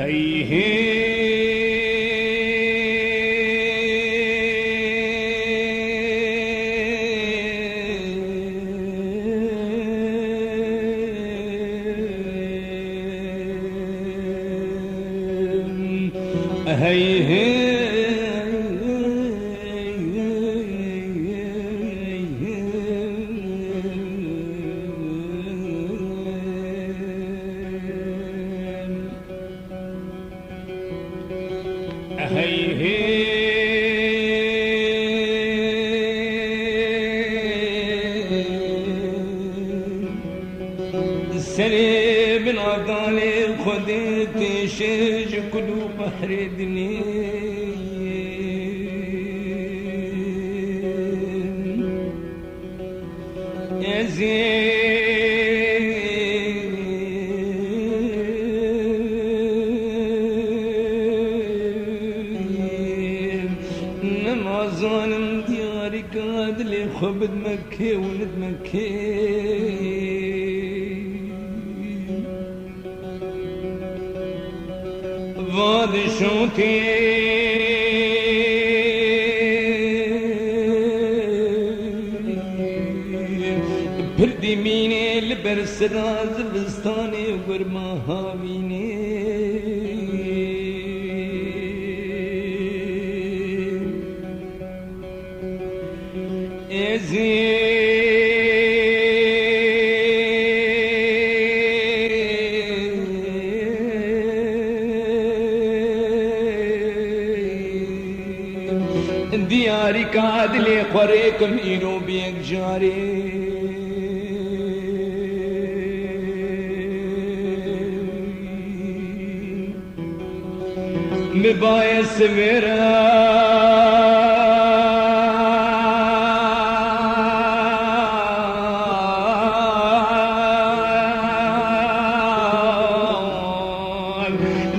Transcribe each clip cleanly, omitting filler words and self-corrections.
هي هي سري من عضالي خدت شج قلوب بحر الدنيا يا زين نمازان ديارك عدلي خبد مكة ولد مكة واد شوتي بردي ميني البرس راز بستاني ورما هاويني دياري كادلي قريك مينو بيك جاري مبايا سميرا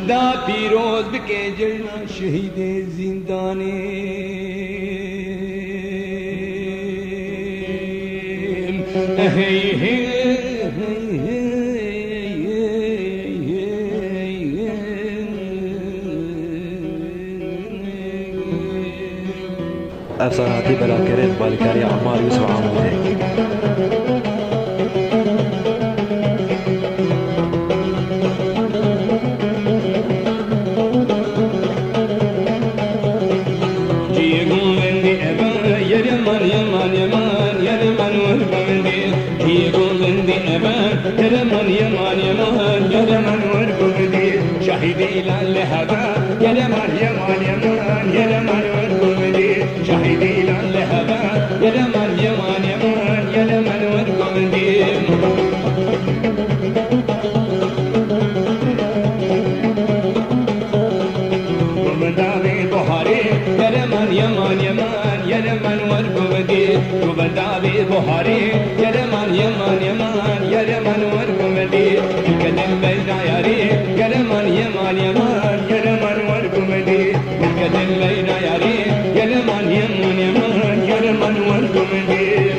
دا پیروز بکے جلنا شہید زندانی افساناتی بلاکرین بالکاری عمار یوسف عاموده يرمن يمان يمان يرمن ورقودي شهيدي للهبا يرمن يمان يمان يرمن ورقودي شهيدي للهبا يرمن يمان يمان يرمن ورقودي ومن داري بحاري يرمن يمان يمان يرمن ورقودي ومن داري بحاري يرمن يمان يمان يرمن ورقمدي الكدم بين ياري يرمن يمان يمان يرمن ورقمدي الكدم بين ياري يرمن يمان يمان يرمن ورقمدي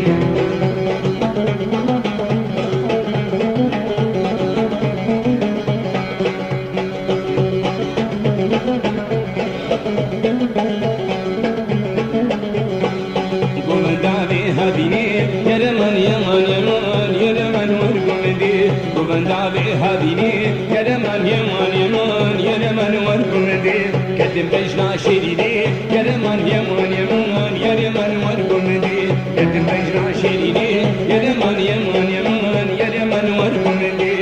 يرمن يمان يمان يرمن ورقمدي وبندابي هابيني يرمن يمان يمان يرمن ورقمدي كتم بجنا شيريني يرمن يمان يمان يرمن ورقمدي كتم بجنا شيريني يرمن يمان يمان يرمن ورقمدي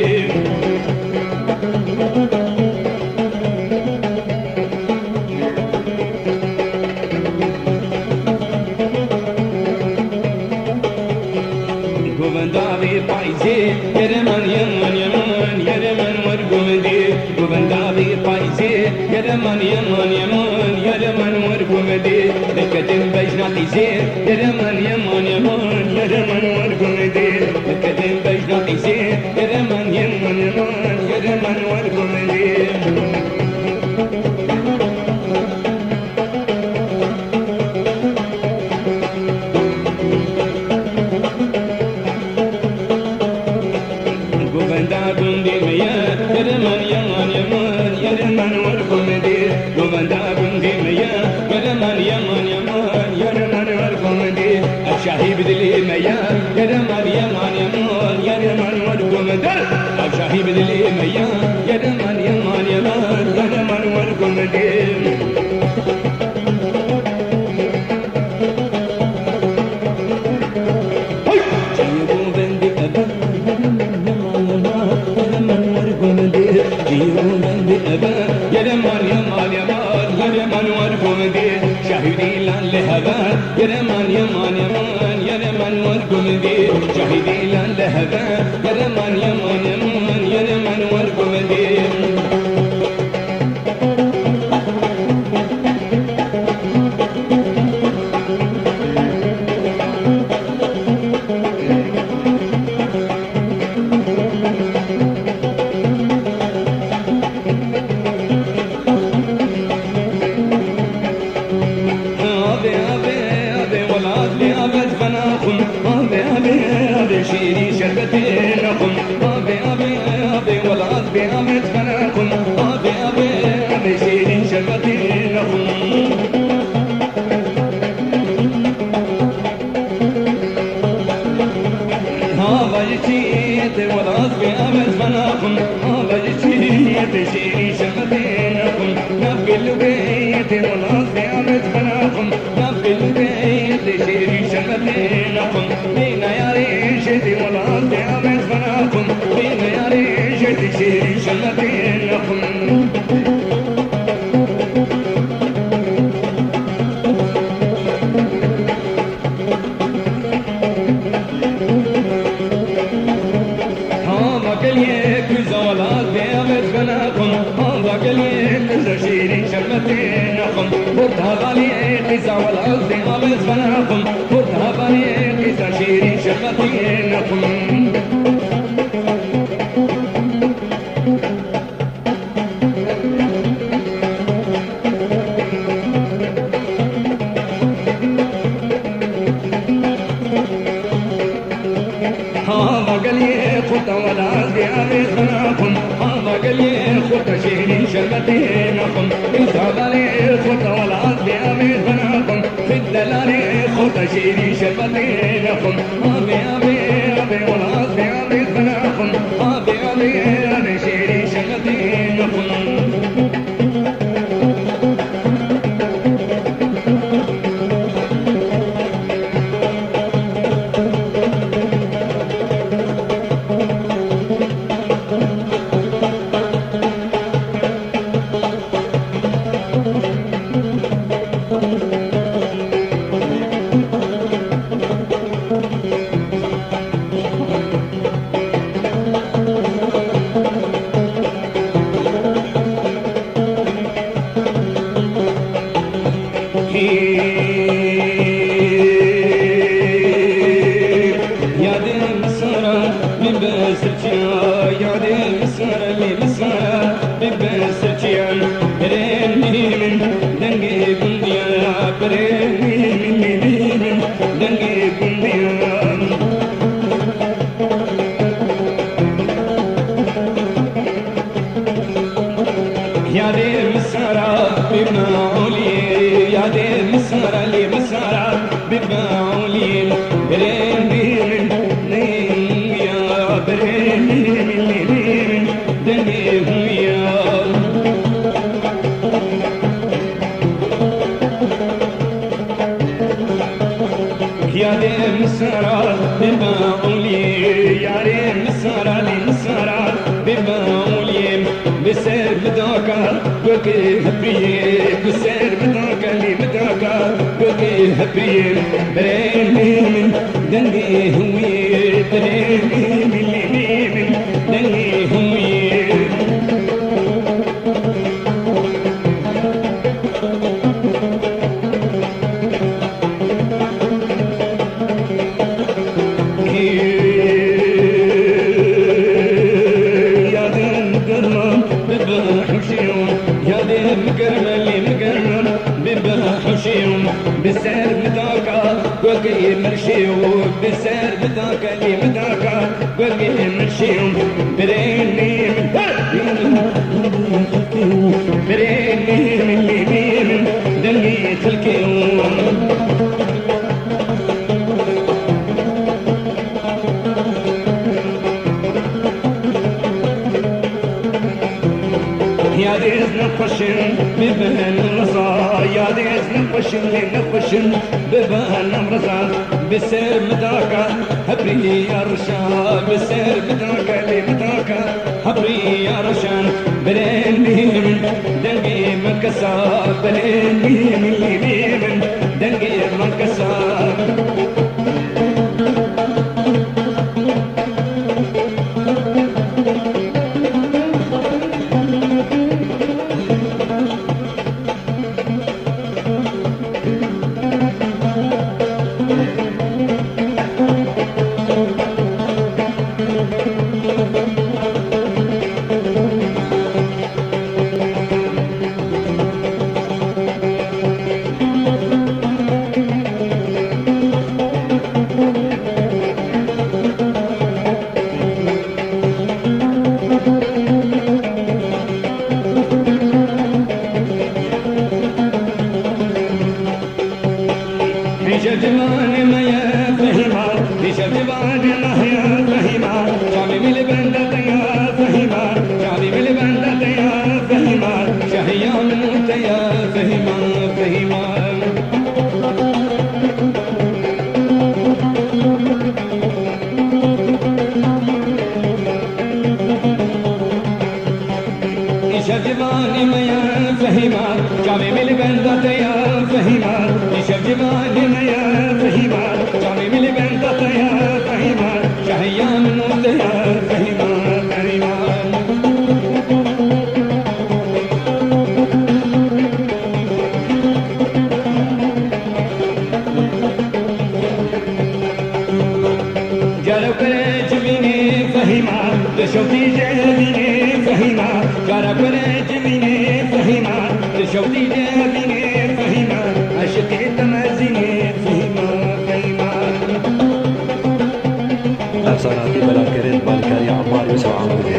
يرمن يمان يمان رمان يمان يمان يا رمان ورقم دي الكتم بجناتي زين يا رمان يمان يمان يا رمان ورقم دي الكتم بجناتي زين يا رمان يمان يمان يا رمان ورقم دي شاهي بدلي ميان يا رمان يمان يمان يا رمان ورقم دل شاهي بدلي ميان يا رمان يمان يمان يا رمان ورقم دل يا رمان يمان يمان يا رمان ورقم دل شاهدي لان لهبان يا رمان يمان يمان يا رمان ورقم دل شاهدي لان لهبان يا رمان يمان يمان يا رمان ورقم دل شيري شربتي لكم أبي أبي أبي والعاد بأمت فناكم أبي أبي أبي شيري شربتي لكم هذا جيت والعاد بأمت فناكم هذا جيت شيري شربتي لكم نبقي البيت والعاد بأمت فناكم نبقي البيت شيري شربتي لكم بينا يا ريشتي والعاد أمت فناكم بينا يا ريشتي شيري شربتي لكم هذا قليك زولات بأمت فناكم هذا قليك شيري شربتي لكم برتها غليك زولات بأمت فناكم برتها غليك شيري شربتي لكم هذا قلي خط والعز أمت فناكم هذا قلي خط شيري شربتي لكم هذا لي خط والعز أمت فناكم خد لي خط شيري شربتي لكم أبي أبي أبي والعز أمت فناكم أبي أبي أبي شيري شربتي لكم يا دي مسارة بمعولي يا دي مسارة لي مسارة بمعولي برين بين نيم يا برين من دنيم يا دي مسارة بمعولي يا دي مسارة لي مسارة بمعولي بسير بدوكا بكي هبريه بسير بدوكا لي بدوكا بكي هبريه بريني من دني هوي بريني من دني هوي مقرملي مقرم ببها حشيم بالسير مداكا قلقي مرشيو بالسير مداكا لي مداكا قلقي مرشيو بريني بريني من يمين دمي خلقي يا ديز نخشن ببهن الرصا يا ديز نخشن نخشن ببهن الرصا بسير مداكا هبري يا رشا بسير مداكا لي مداكا هبري يا رشان برين بيمن دنقي مكسا برين بيمن دنقي مكسا جوان ما يا فهما جوان ما يا فهما شعبي من البلد يا فهما شعبي من البلد يا فهما شهيا من انت يا فهما فهما جوان ما يا فهما شعبي من البلد يا فهما جوان ما يا فهما شعبي من البلد يا فهما شهيا من انت يا فهما فهما جارو کرے جمینی فہیما دشوتی جمینی فہیما جارو کرے جمینی فہیما دشوتی جمینی فہیما عشقی تمازینی فہیما فہیما افساناتي بلاكرين بالكاري عمار يوسف عمودي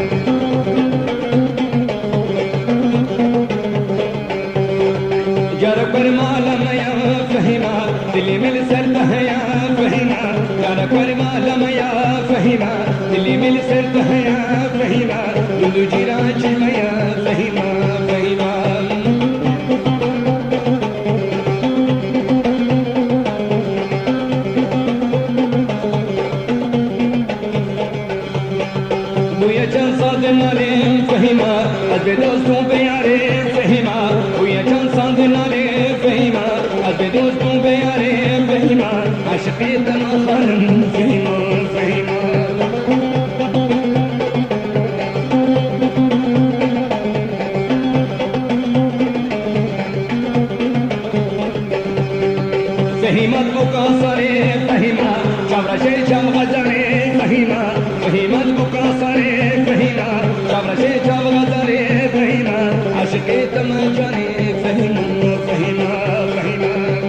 جارو پر مالم یا فہیما دلی مل سرتا ہے یا فہیما جارو پر مالم یا فہیما دلی مل سرتا ہے یا فہیما دلو جیراج یا فہیما فہیما بویا چند ساد نالے فہیما از دوستوں بیارے فہیما بویا چند ساد نالے فہیما از دوستوں بیارے فہیما عشقی تنا خانم فہیما فہیما فهيمة بقاصري فهيمة شبر شي شب غزري فهيمة فهيمة بقاصري فهيمة شبر شي شب غزري فهيمة عشقي تمجاني فهيمة فهيمة فهيمة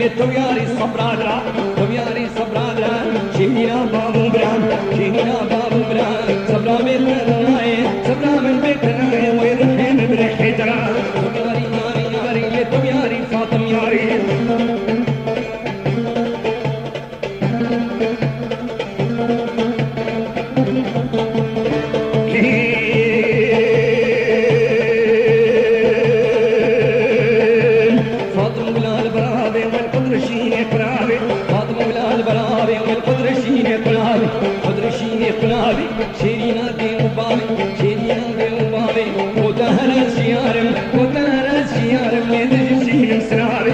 توياري صبرادرا توياري صبرادرا شيرينا بابو برام شيرينا بابو برام صبرا بيتناي صبرا من بيتناي ويرحم بريحي درا توياري ياري ياري توياري فاطم ياري شيرينا دي وبابي شيرينا دي وبابي وتهرى الشيارم وتهرى الشيارم يدري سراري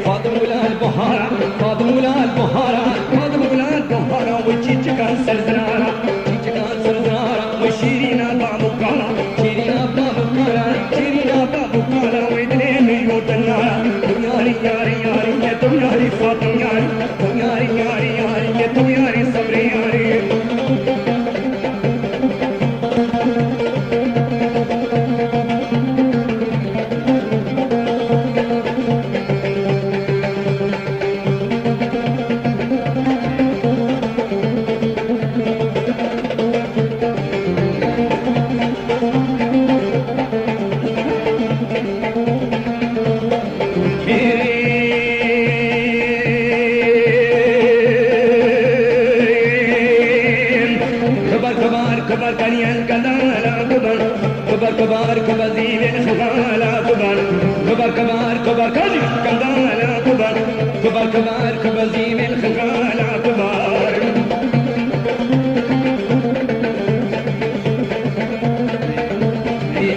فاطمة ولا البهارة فاطمة ولا البهارة فاطمة ولا البهارة وجيتك كان سرزنارة جيتك كان سرزنارة وشيرينا بابو كالا شيرينا بابو كالا شيرينا بابو كالا ويدنين يودنا ياري ياري ياري يا تو ياري فاطمة ياري ياري ياري ياري يا تو ياري صبري ياري كبر كنيان كدالا كبر كبر كبر كبر زين الخبالا كبر كبر كبر كبر كنيان كدالا كبر كبر كبر كبر زين الخبالا كبر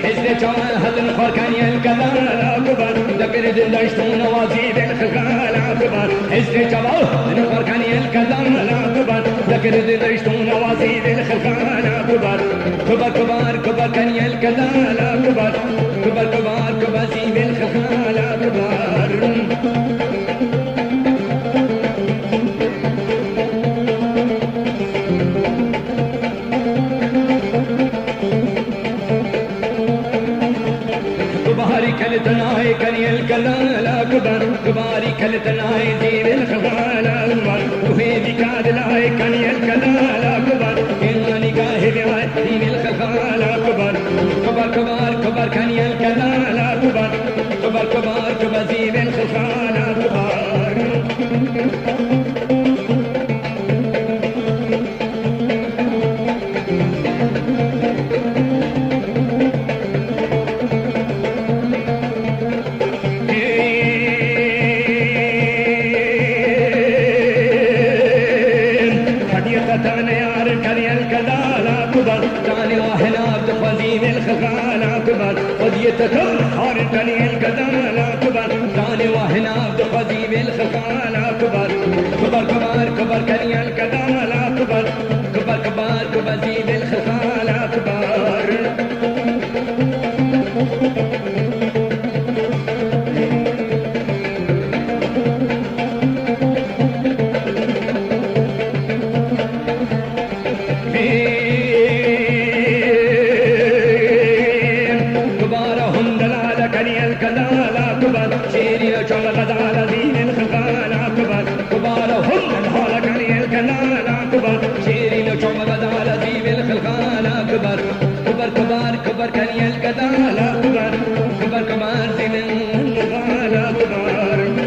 حزن جواه هذا الخركانيان كدالا كبر ذكر دلشتون وزين الخبالا كبر حزن جواه الخركانيان كدالا كبر ذكر دلشتون وزين الخبالا كبر كبر كبر كبر كنيا الكلالا كبر كبر كبر كبر زين الخبالا كبر كباري كلتناي كنيا الكلالا كبر كباري كلتناي زين الخبالا كبر وهي كاد لاي كنيا الكلالا كبر إنني قاهي بهاي زين الخبالا كبر كبر كبر كبر كنيا الكلالا كبر كبر كبر كبر زين الخبالا كبر وديتكم حار تاني الكدالا كبر تاني وهنا بقديم الخفالا كبر كبر كبر كبر كني الكدالا كبر كبر كبر كبر زيد الخفالا كبر كبر كبر كبر كبر كني الكدالا كبر كبر كبر زين الغالا كبر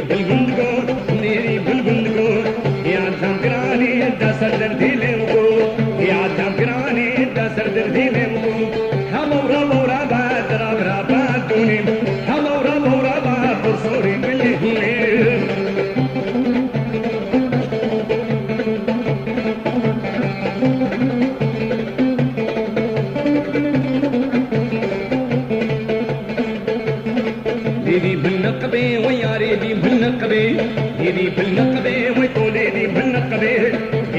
بالبندقو نيري بالبندقو يا عدام قراني دا سردر دي لمقو يا عدام قراني دا سردر دي لمقو همورا مورا بعد رابرا بعد دوني همورا مورا بعد برصوري باللي هوني ديدي بالنقبي وياري دي بالنقبي ديدي بالنقبي ويطولي دي بالنقبي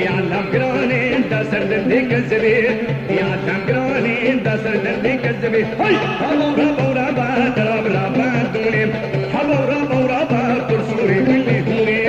يا علام قراني دا سردر دي كذبي يا علام قراني دا سردر دي كذبي هاي همورا مورا بعد رابرا بعد دوني همورا مورا بعد برصوري باللي هوني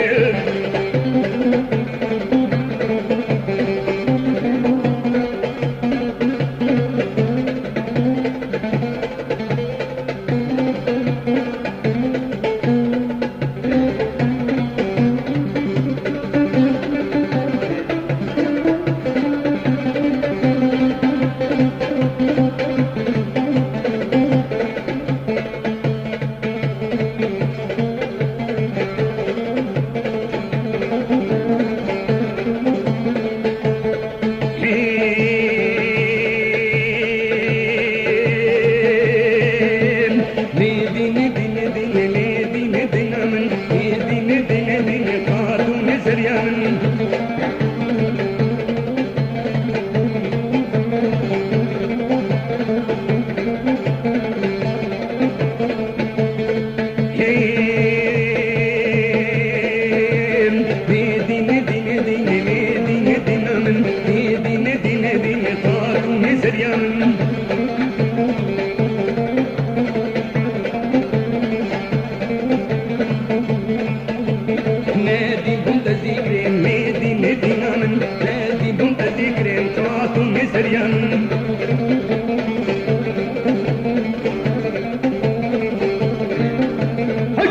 نادي بنت ذكرين نادي نادي نامن نادي بنت ذكرين طاطو مزريان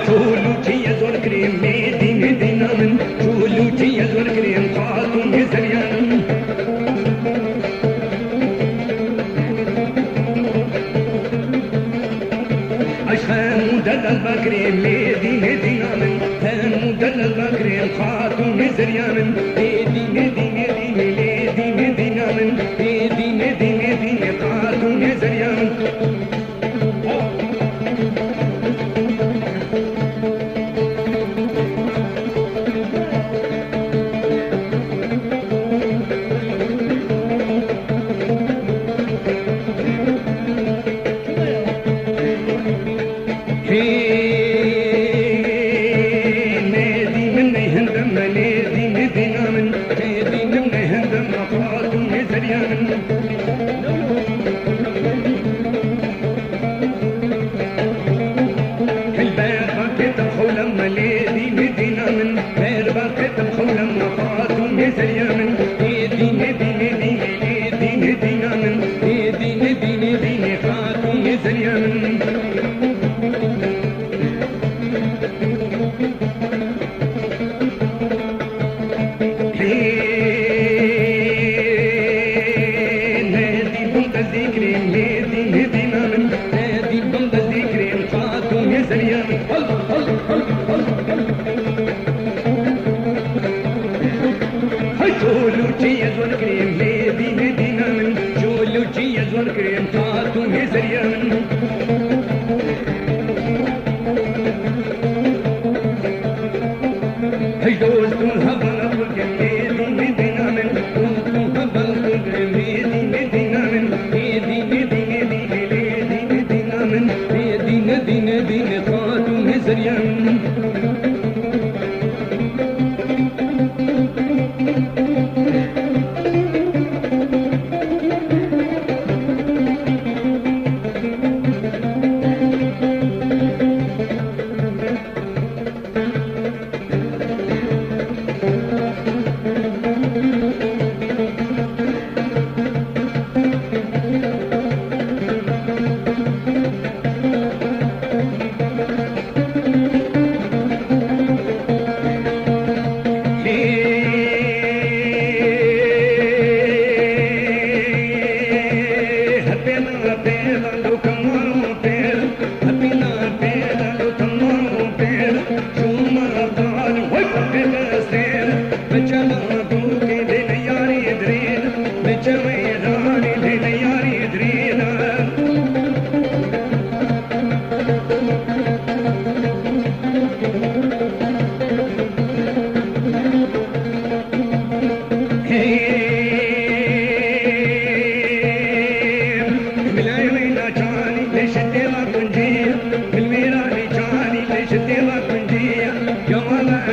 شولو تي زور كريم نادي نادي نامن شولو تي زور كريم طاطو مزريان أشهد مدلل بكريم نادي نادي نامن مدلل بكريم خاتون مزريان نادي نادي نادي نادي نادي نامن نادي نادي نادي خاتون مزريان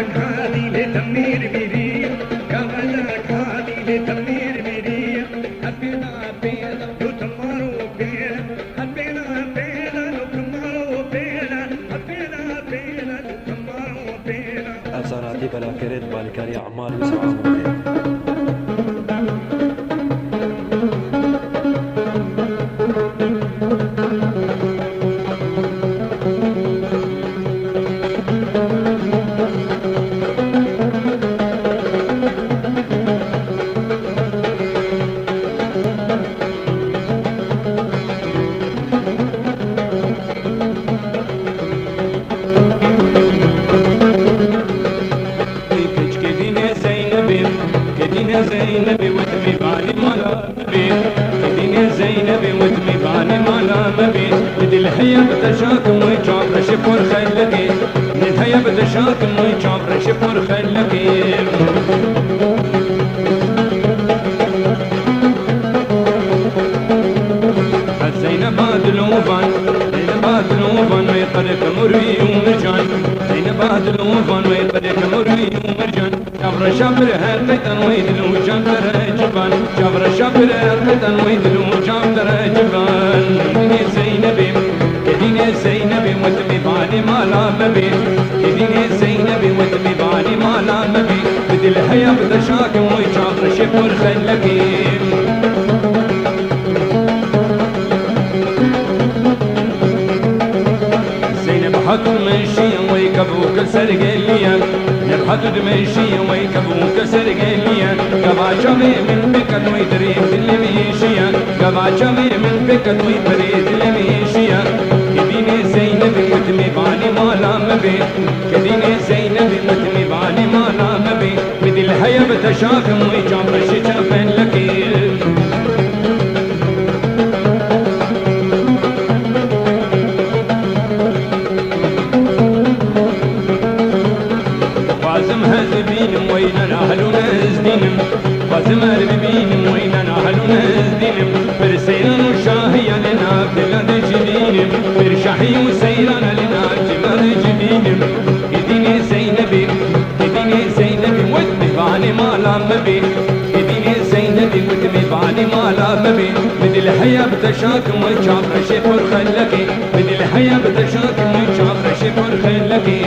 هذه لتمير بيدي قبلك هذه لتمير بيدي حبينا بينا لو تمارو بينا حبينا بينا لو تمارو بينا حبينا بينا لو تمارو بينا أفساناتي بلا كريت بالكاري عمار يوسف عمودي زينبي وتمي باني مالا مبي كديني زينبي وتمي باني مالا مبي بدل هيا بتشاكم ويجابر شفور خلقي من هيا بتشاكم ويجابر شفور خلقي زينباد لوفان زينباد لوفان ويقرك مروي ومرجان زينباد لوفان ويقرك مروي ومرجان شبر شبر هالقيتن ويدلو جبر جبان شبر شبر هالقيتن ويدلو جبر جبان كديني زينبي كديني زينبي وتمي باني مالا مبي كديني زينبي وتمي باني مالا مبي بدل هيا بدشاك ويجابر شفر خلقي يبحثوا دمشيا ويكبوك سرقليا يبحثوا دمشيا ويكبوك سرقليا قبع شمي من بكت ويدريد الميشيا قبع شمي من بكت ويدريد الميشيا كديني زينبي وتمي باني مالا مبي كديني زينبي وتمي باني مالا مبي بدل هيا بتشاكم ويجابر شجفن لكي فازم هزبينم وين اهل ونزدينم فازم هزبينم وين اهل ونزدينم برسيران وشاهيا لنا بلاد جدينم برشاحي وسيران لنا بلاد جدينم كديني زينبي كديني زينبي وتمي باني مالا مبي كديني زينبي وتمي باني مالا مبي بدل هيا بتشاكم ويجابر شفر خلقي بدل هيا بتشاكم ويجابر شفر خلقي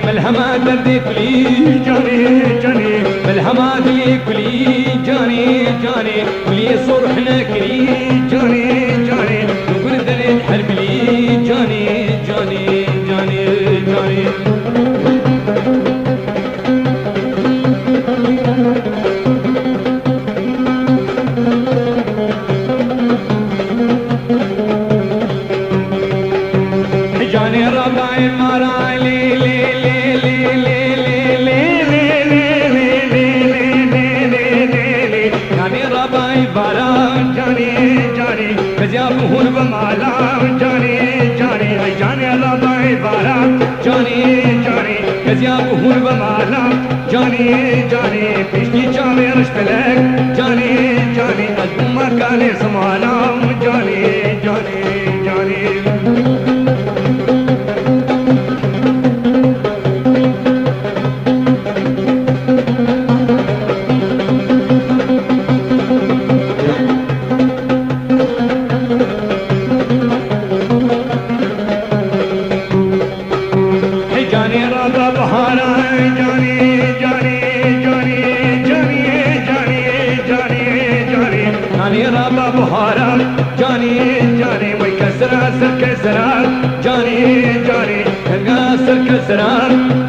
ملهما دردي كلي جاني جاني ملهما دردي كلي جاني جاني كلي صرحنا كلي جاني جاني نقول دليل حرب لي جاني جاني جاني جاني جاني رباي مراي لي لي لي لي لي لي لي لي لي لي لي لي لي لي بارا جاني جاني كزيا بهور بمالا جاني جاني جاني رباي بارا جاني جاني كزيا بهور بمالا جاني جاني بيشتي جامي رشبلك جاني جاني أزمة كان سمالا جاني جاني جاني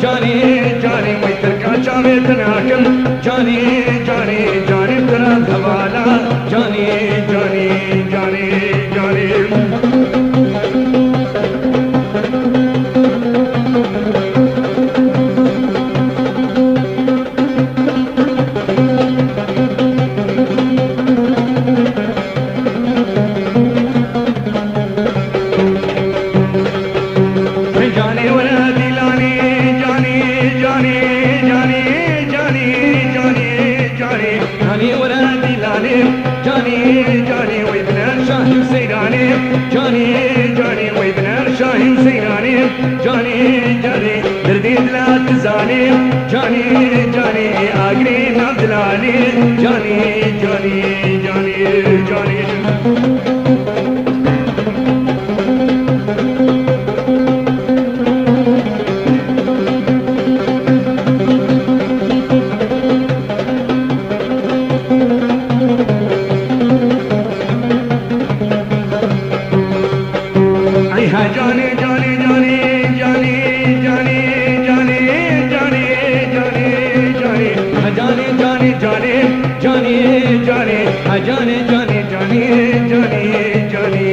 جاني جاني ويتركا جامي تناكم جاني جاني جاني ترى ثوالا جاني جاني جاني جاني جاني جاني آگری نبدلانی جاني جاني جاني جاني जाने जाने जाने जाने जाने जाने जाने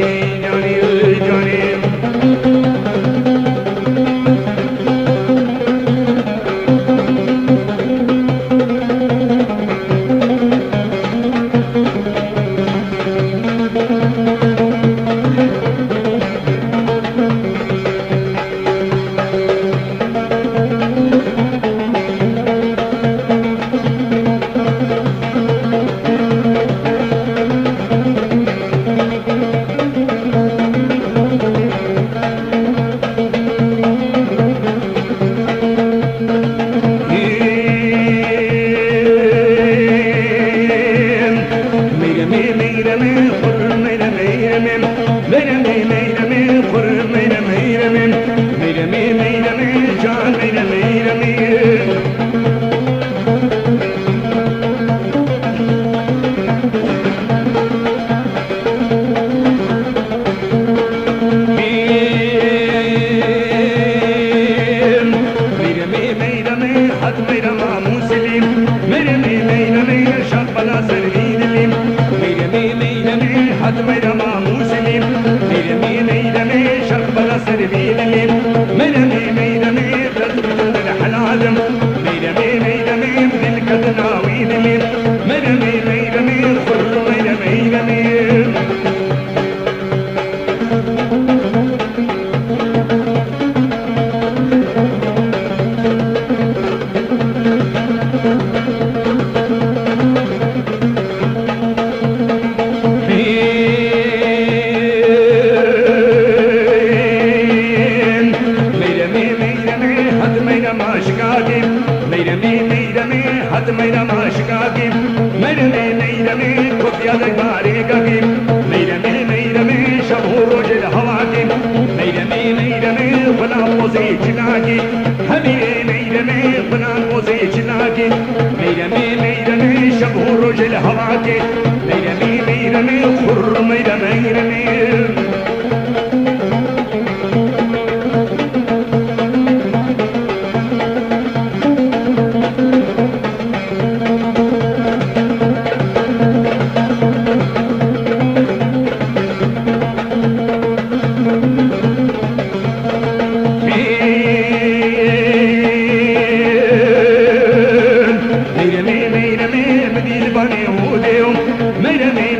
मेरे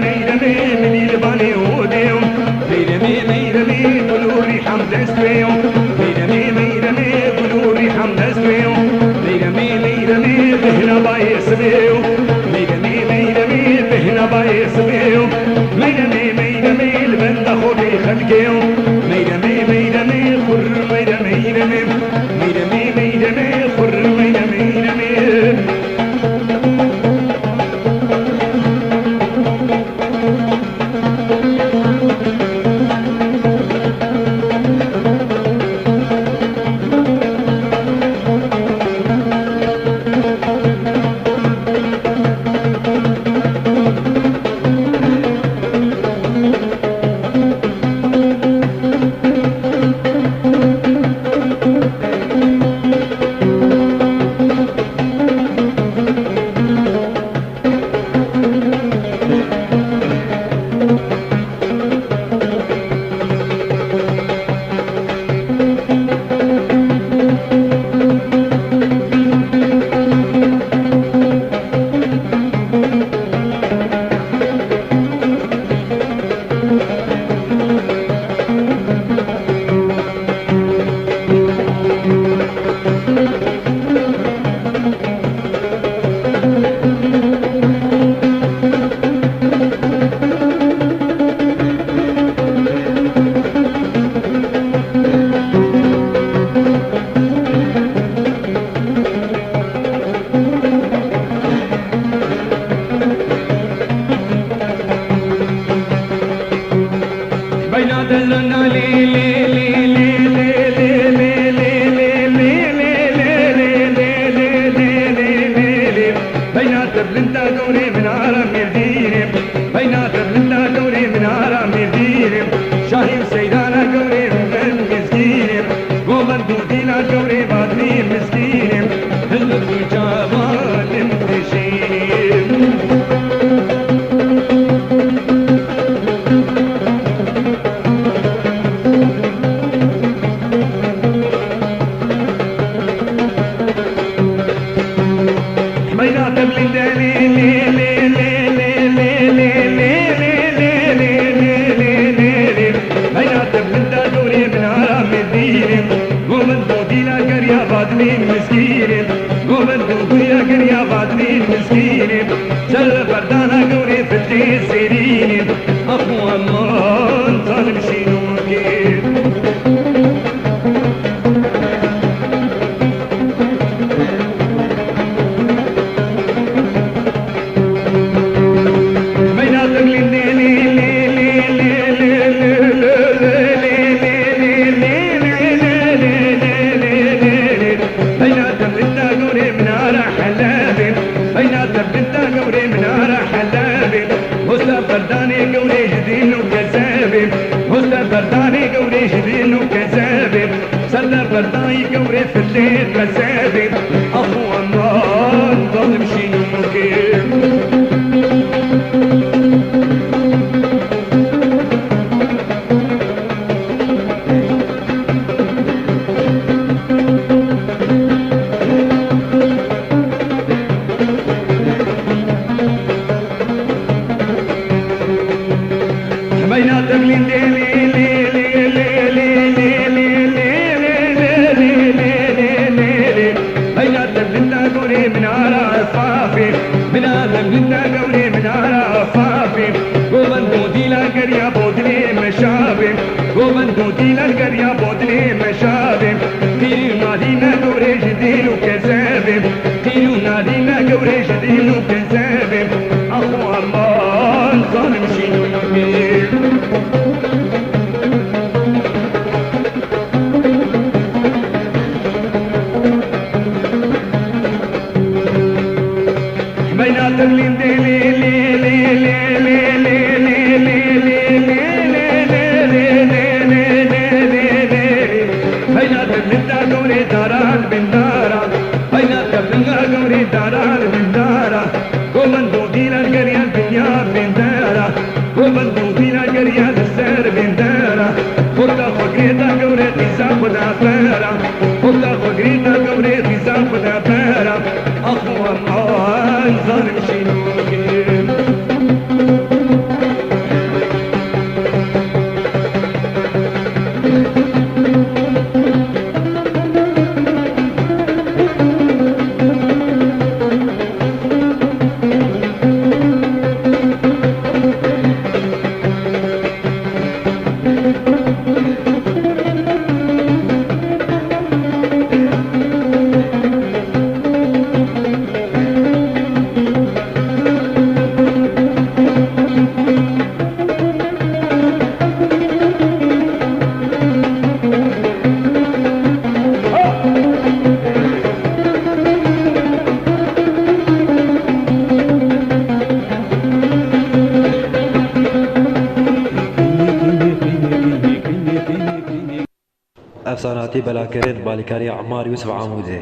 دستويو ميرمي ميرمي قلوري حم دستويو ميرمي ميرمي بهنا بايس بيو ميرمي ميرمي بهنا بايس بيو ميرمي ميرمي البند خوري خلقيو ميرمي ميرمي خر ميرمي ميرمي ميرمي ميرمي خر ميرمي ميرمي شاهين سيدانا قوري من مسكين ومندو دينا قوري بادري مسكين هلت وجابان متشين حمينا تبلين دالي مسكين ومندوب يا قريا بادرين مسكين سل فردانا قوري في الليل سيرين اخو امان ظالم شينوكي فرداني قوري جدين وكذابين هلا فرداني قوري جدين وكذابين سلا فرداني قوري في الليل كذابين اخو امان ظلم شينوكي ومندودي للقرية بودني مشابه قيلوا نادينا قوري جديد وكذابه قيلوا نادينا قوري جديد وكذابه أخو أمان ظالم شينو يمير بينات اللين دي لي لي لي لي لي لي لي داران من دارا بينا تبلغ قوري داران من دارا ومندو دينا القرية الدنيا من دارا ومندو دينا القرية السر من دارا خدا خقريتا قوري تيسا خدا فارا خدا خقريتا قوري تيسا خدا فارا أخو أمان ظالم شينوكي حساناتی بلاکرێت بالیکاری عمار یوسف عامودێ